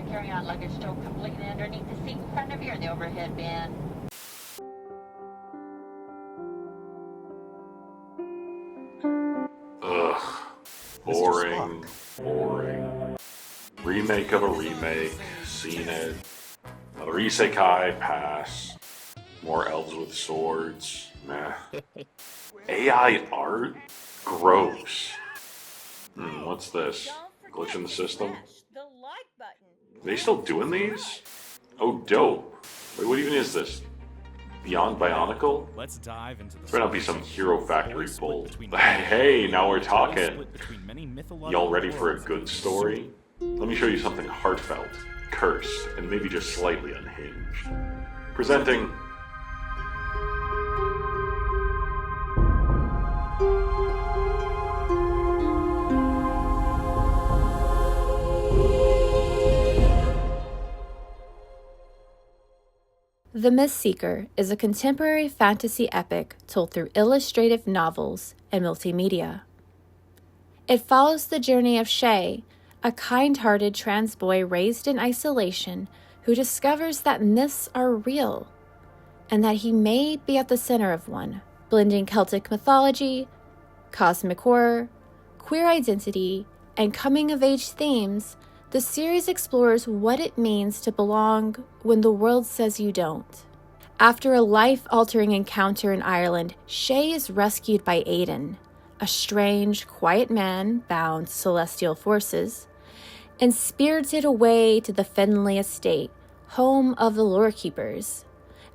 carry-on luggage still completely underneath the seat in front of you or the overhead bin. Ugh. Boring. Boring. Remake of a remake. Seen it. Another isekai. Pass. More elves with swords. Meh. AI art? Gross. What's this? Glitch in the system? Are they still doing these? Oh, dope. Wait, what even is this? Beyond Bionicle? Let's dive into the Better not be some Hero Factory bull. Hey, now we're talking. Y'all ready for a good story? Let me show you something heartfelt, cursed, and maybe just slightly unhinged. Presenting... The Mythseeker is a contemporary fantasy epic told through illustrative novels and multimedia. It follows the journey of Shay, a kind-hearted trans boy raised in isolation who discovers that myths are real and that he may be at the center of one, blending Celtic mythology, cosmic horror, queer identity, and coming-of-age themes. The series explores what it means to belong when the world says you don't. After a life-altering encounter in Ireland, Shay is rescued by Aidan, a strange, quiet man bound to celestial forces, and spirited away to the Fenley estate, home of the Lore Keepers,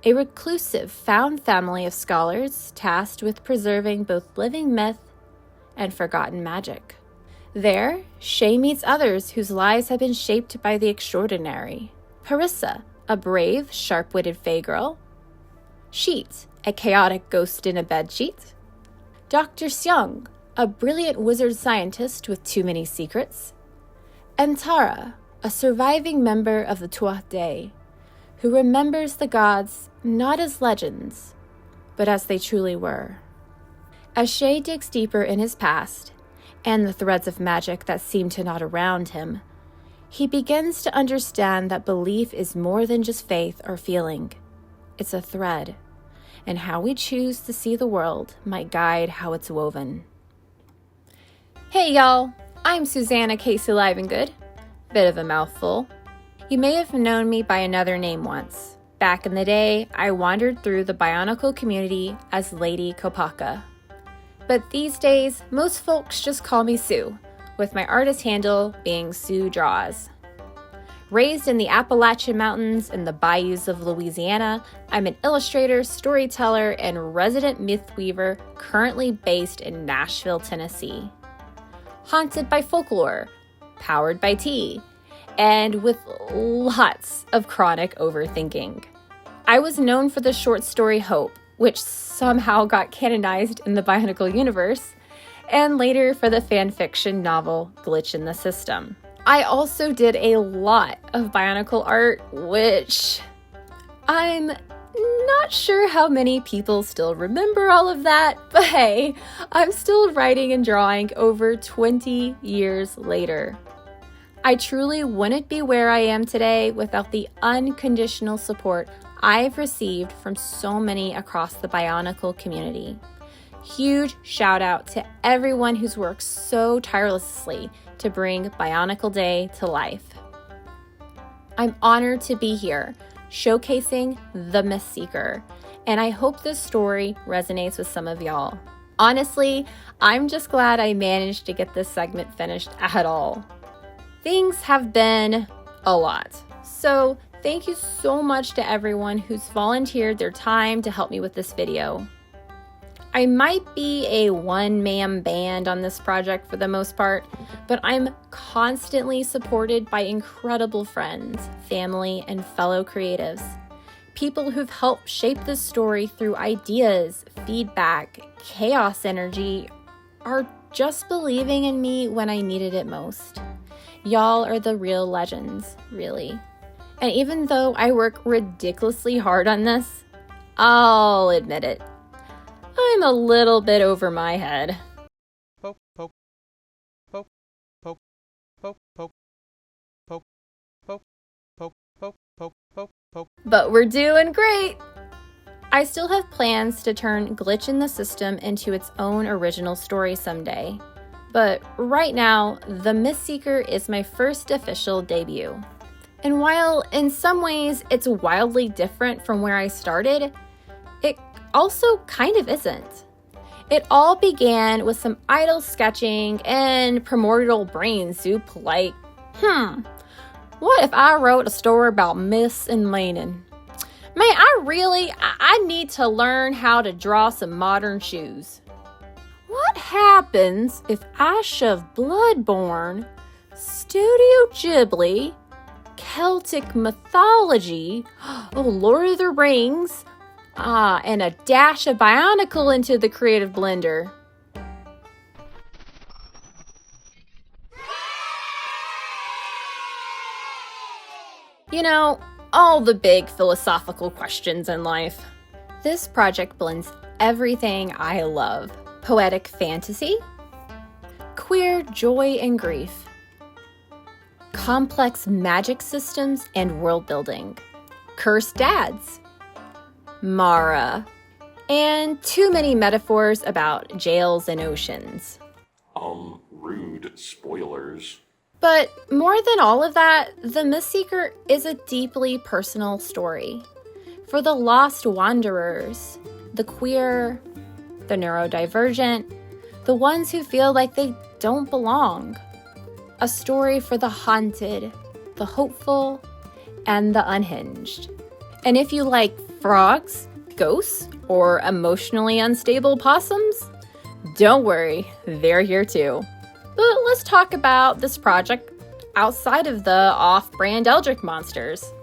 a reclusive found family of scholars tasked with preserving both living myth and forgotten magic. There, Shay meets others whose lives have been shaped by the extraordinary. Parissa, a brave, sharp-witted fae girl. Sheet, a chaotic ghost in a bedsheet. Dr. Seong, a brilliant wizard scientist with too many secrets. And Tara, a surviving member of the Tuatha Dé, who remembers the gods not as legends, but as they truly were. As Shay digs deeper in his past, and the threads of magic that seem to knot around him, he begins to understand that belief is more than just faith or feeling. It's a thread, and how we choose to see the world might guide how it's woven. Hey y'all, I'm Susanna Casey-Livengood. Bit of a mouthful. You may have known me by another name once. Back in the day, I wandered through the Bionicle community as Lady Kopaka. But these days, most folks just call me Sue, with my artist handle being SueDraws. Raised in the Appalachian Mountains and the bayous of Louisiana, I'm an illustrator, storyteller, and resident myth weaver currently based in Nashville, Tennessee. Haunted by folklore, powered by tea, and with lots of chronic overthinking. I was known for the short story Hope, which somehow got canonized in the Bionicle universe, and later for the fanfiction novel Glitch in the System. I also did a lot of Bionicle art, which I'm not sure how many people still remember all of that, but hey, I'm still writing and drawing over 20 years later. I truly wouldn't be where I am today without the unconditional support I've received from so many across the Bionicle community. Huge shout out to everyone who's worked so tirelessly to bring Bionicle Day to life. I'm honored to be here, showcasing the Mythseeker, and I hope this story resonates with some of y'all. Honestly, I'm just glad I managed to get this segment finished at all. Things have been a lot, so thank you so much to everyone who's volunteered their time to help me with this video. I might be a one-man band on this project for the most part, but I'm constantly supported by incredible friends, family, and fellow creatives. People who've helped shape this story through ideas, feedback, chaos energy, or just believing in me when I needed it most. Y'all are the real legends, really. And even though I work ridiculously hard on this, I'll admit it, I'm a little bit over my head. Poke, poke, poke, poke, poke, poke, poke, poke. poke. But we're doing great! I still have plans to turn Glitch in the System into its own original story someday. But right now, the Mythseeker is my first official debut. And while in some ways it's wildly different from where I started, it also kind of isn't. It all began with some idle sketching and primordial brain soup like, what if I wrote a story about myths and meaning? Man, I need to learn how to draw some modern shoes. What happens if I shove Bloodborne, Studio Ghibli, Celtic mythology, Lord of the Rings, and a dash of Bionicle into the creative blender? You know, all the big philosophical questions in life. This project blends everything I love. Poetic fantasy, queer joy and grief, complex magic systems and world building, cursed dads, Mara, and too many metaphors about jails and oceans. Rude spoilers. But more than all of that, The Mythseeker is a deeply personal story. For the lost wanderers, the queer, the neurodivergent, the ones who feel like they don't belong. A story for the haunted, the hopeful, and the unhinged. And if you like frogs, ghosts, or emotionally unstable possums, don't worry, they're here too. But let's talk about this project outside of the off-brand Eldritch monsters.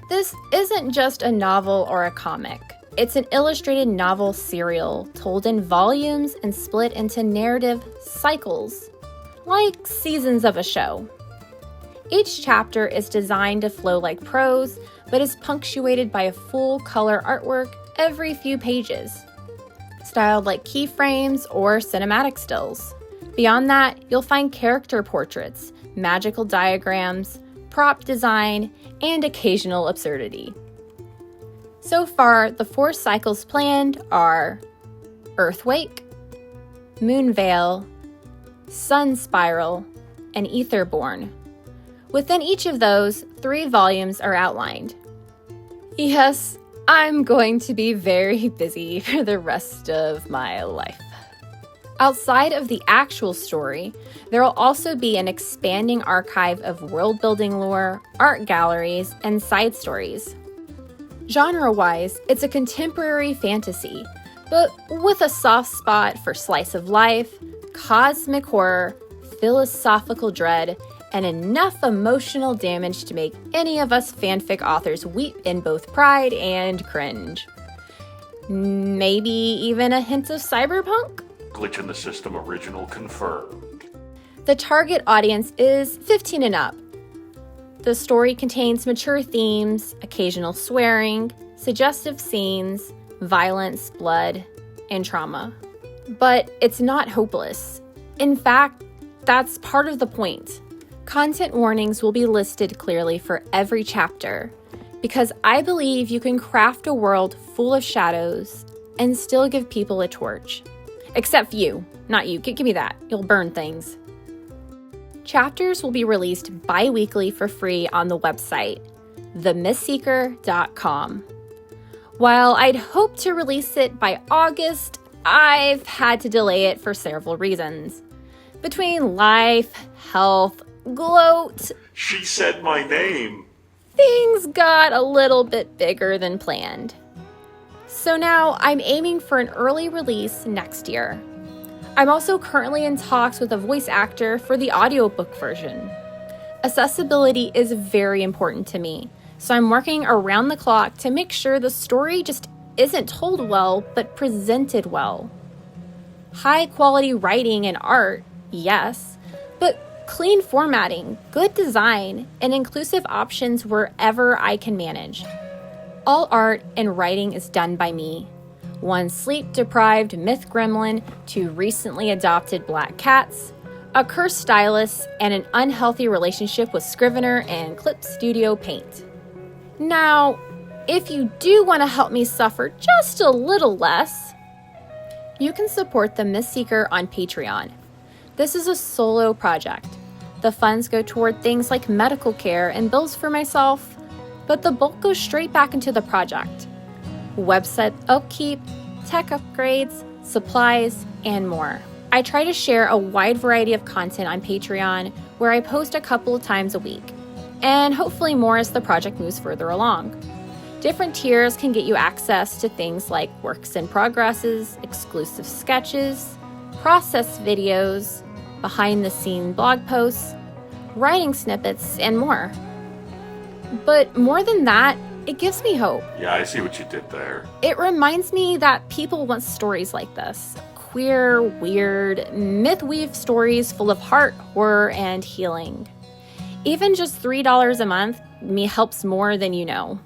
This isn't just a novel or a comic. It's an illustrated novel serial told in volumes and split into narrative cycles, like seasons of a show. Each chapter is designed to flow like prose, but is punctuated by a full color artwork every few pages, styled like keyframes or cinematic stills. Beyond that, you'll find character portraits, magical diagrams, prop design, and occasional absurdity. So far, the 4 cycles planned are Earthwake, Moonveil, Sun Spiral, and Etherborn. Within each of those, 3 volumes are outlined. Yes, I'm going to be very busy for the rest of my life. Outside of the actual story, there will also be an expanding archive of world-building lore, art galleries, and side stories. Genre-wise, it's a contemporary fantasy, but with a soft spot for slice of life, cosmic horror, philosophical dread, and enough emotional damage to make any of us fanfic authors weep in both pride and cringe. Maybe even a hint of cyberpunk? Glitch in the System original confirmed. The target audience is 15 and up. The story contains mature themes, occasional swearing, suggestive scenes, violence, blood, and trauma. But it's not hopeless. In fact, that's part of the point. Content warnings will be listed clearly for every chapter, because I believe you can craft a world full of shadows and still give people a torch. Except you. Not you. Give me that. You'll burn things. Chapters will be released bi-weekly for free on the website, themythseeker.com. While I'd hoped to release it by August, I've had to delay it for several reasons. Between life, health, gloat, She said my name. things got a little bit bigger than planned. So now I'm aiming for an early release next year. I'm also currently in talks with a voice actor for the audiobook version. Accessibility is very important to me, so I'm working around the clock to make sure the story just isn't told well, but presented well. High quality writing and art, yes, but clean formatting, good design, and inclusive options wherever I can manage. All art and writing is done by me. One sleep-deprived myth gremlin, 2 recently adopted black cats, a cursed stylist, and an unhealthy relationship with Scrivener and Clip Studio Paint. Now, If you do want to help me suffer just a little less, you can support the Mythseeker on Patreon. This is a solo project. The funds go toward things like medical care and bills for myself, but the bulk goes straight back into the project. Website upkeep, tech upgrades, supplies, and more. I try to share a wide variety of content on Patreon where I post a couple of times a week, and hopefully more as the project moves further along. Different tiers can get you access to things like works in progresses, exclusive sketches, process videos, behind-the-scene blog posts, writing snippets, and more. But more than that, it gives me hope. Yeah, I see what you did there. It reminds me that people want stories like this. Queer, weird, myth-weave stories full of heart, horror, and healing. Even just $3 a month helps more than you know.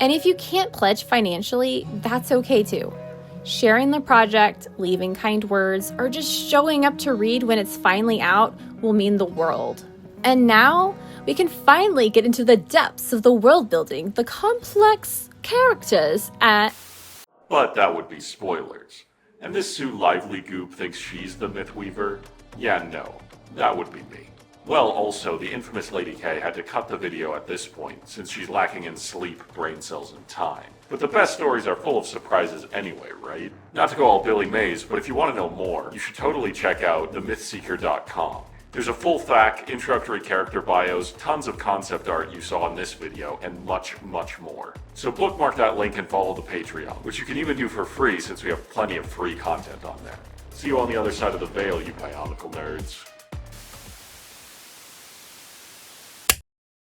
And if you can't pledge financially, that's okay too. Sharing the project, leaving kind words, or just showing up to read when it's finally out will mean the world. And now, we can finally get into the depths of the world building, the complex characters, and... But that would be spoilers. And this SueDraws thinks she's the Mythweaver? Yeah, no. That would be me. Well, also, the infamous Lady K had to cut the video at this point, since she's lacking in sleep, brain cells, and time. But the best stories are full of surprises anyway, right? Not to go all Billy Mays, but if you want to know more, you should totally check out themythseeker.com. There's a full FAQ, introductory character bios, tons of concept art you saw in this video, and much, much more. So bookmark that link and follow the Patreon, which you can even do for free since we have plenty of free content on there. See you on the other side of the veil, you Bionicle nerds.